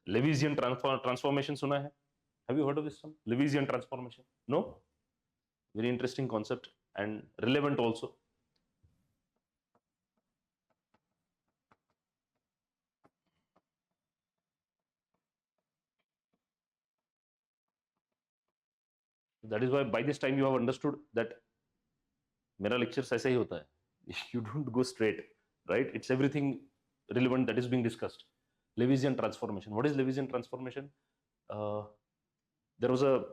Lewisian transformation suna hai? Have you heard of this term? Lewisian transformation? No? Very interesting concept and relevant also. That is why by this time you have understood that मेरा lectures ऐसे ही होता है. You don't go straight, right? It's everything relevant that is being discussed. Lewisian transformation. What is Lewisian transformation? There was a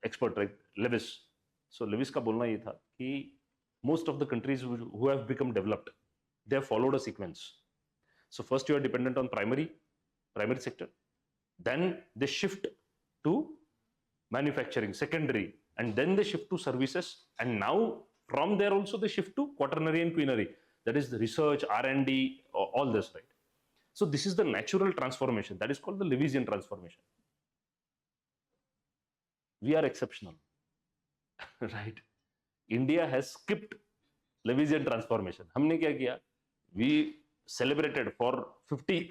expert, right? Lewis. So Lewis का बोलना ये था कि most of the countries who have become developed, they have followed a sequence. So first you are dependent on primary sector. Then they shift to manufacturing, secondary, and then they shift to services, and now from there also they shift to quaternary and quinary, that is the research, R&D, all this, right? So this is the natural transformation, that is called the Lewisian transformation. We are exceptional, right? India has skipped Lewisian transformation. हमने क्या किया? We celebrated for 50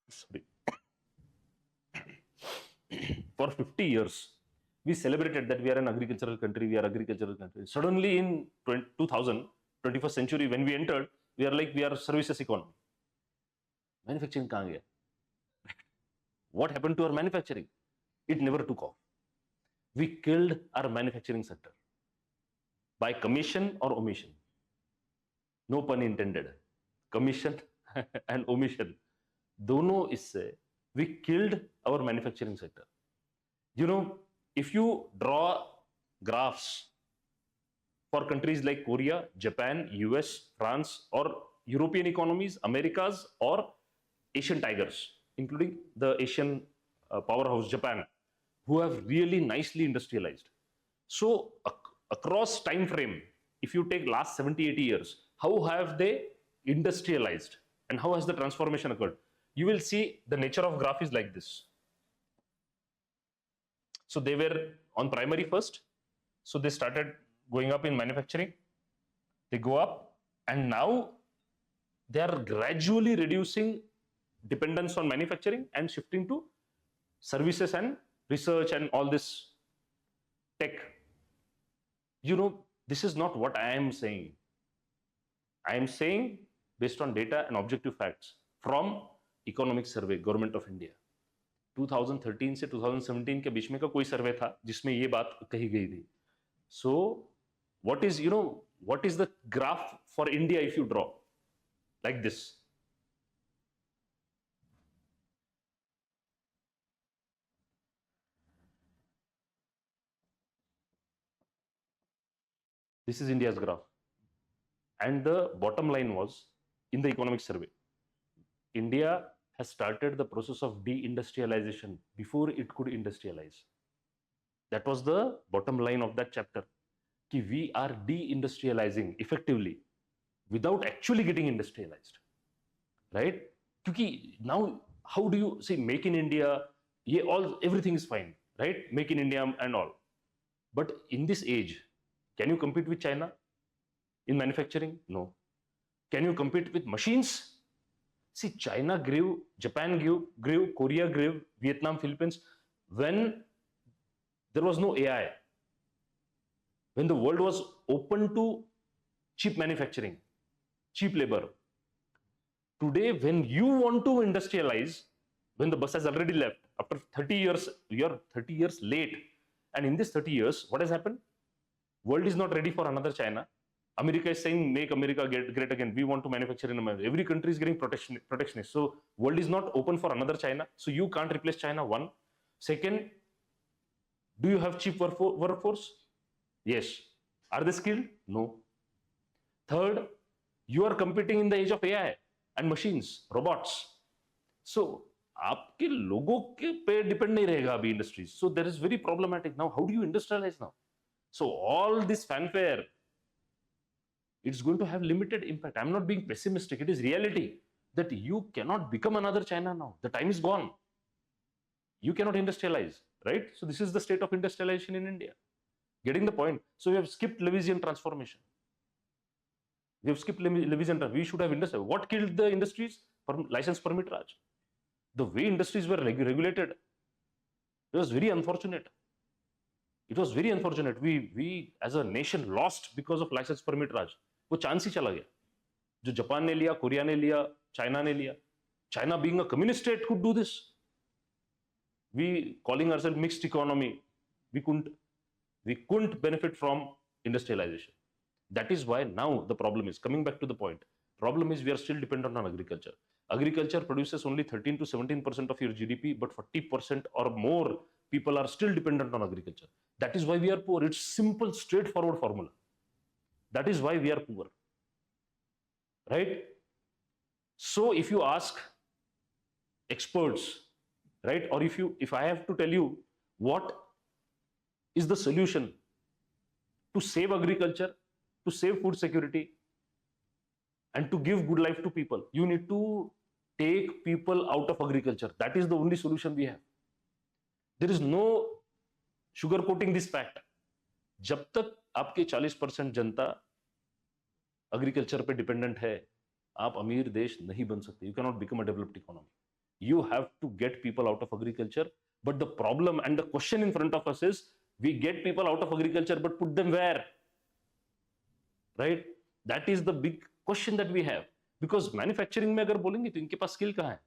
sorry, for 50 years we celebrated that we are an agricultural country, Suddenly in 2000, 21st century, when we entered, we are like, we are services economy. Manufacturing kahan gaya? What happened to our manufacturing? It never took off. We killed our manufacturing sector by commission or omission. No pun intended. Commission and omission. Dono isse, we killed our manufacturing sector. You know, if you draw graphs for countries like Korea, Japan, US, France, or European economies, Americas, or Asian tigers, including the Asian powerhouse Japan, who have really nicely industrialized. So across time frame, if you take last 70, 80 years, how have they industrialized and how has the transformation occurred? You will see the nature of graph is like this. So they were on primary first. So they started going up in manufacturing. They go up, and now they are gradually reducing dependence on manufacturing and shifting to services and research and all this tech. You know, this is not what I am saying. I am saying based on data and objective facts from Economic Survey, Government of India. 2013 से 2017 के बीच में का कोई सर्वे था जिसमें ये बात कही गई थी. So what is, you know, what is the graph for India if you draw like this? This is India's graph, and the bottom line was in the Economic Survey, India has started the process of deindustrialization before it could industrialize. That was the bottom line of that chapter. Ki we are deindustrializing effectively without actually getting industrialized, right? Because now, how do you say make in India? Everything is fine, right? Make in India and all. But in this age, can you compete with China in manufacturing? No. Can you compete with machines? See, China grew, Japan grew, Korea grew, Vietnam, Philippines, when there was no AI, when the world was open to cheap manufacturing, cheap labor. Today, when you want to industrialize, when the bus has already left, after 30 years, you're 30 years late. And in this 30 years, what has happened? World is not ready for another China. America is saying, make America great again. We want to manufacture in America. Every country is getting protectionist. So world is not open for another China. So you can't replace China, one. Second, do you have cheap workforce? Yes. Are they skilled? No. Third, you are competing in the age of AI and machines, robots. So आपके लोगों के पे depend नहीं रहेगा अभी industries. So there is very problematic. Now, how do you industrialize now? So all this fanfare, it's going to have limited impact. I'm not being pessimistic. It is reality that you cannot become another China now. The time is gone. You cannot industrialize, right? So this is the state of industrialization in India. Getting the point? So we have skipped Lewisian transformation. We have skipped Lewisian. We should have industrialized. What killed the industries? license permit Raj. The way industries were regulated, it was very unfortunate. It was very unfortunate. We as a nation lost because of license permit Raj. वो chance ही चला गया जो Japan ने लिया, Korea ने लिया, China ने लिया. China being a communist state could do this. We calling ourselves mixed economy, we couldn't benefit from industrialization. That is why now the problem is, coming back to the point, problem is we are still dependent on agriculture. Agriculture produces only 13 to 17% of your GDP, but 40% or more people are still dependent on agriculture. That is why we are poor. It's simple, straightforward formula. That is why we are poor. Right? So if you ask experts, right, or if I have to tell you what is the solution to save agriculture, to save food security, and to give good life to people, you need to take people out of agriculture. That is the only solution we have. There is no sugarcoating this fact. जब तक आपके 40% जनता agriculture पे dependent है, आप अमीर देश नहीं बन सकते. You cannot become a developed economy. You have to get people out of agriculture. But the problem and the question in front of us is, we get people out of agriculture, but put them where? Right? That is the big question that we have. Because manufacturing में अगर बोलेंगे तो इनके पास skill कहाँ है?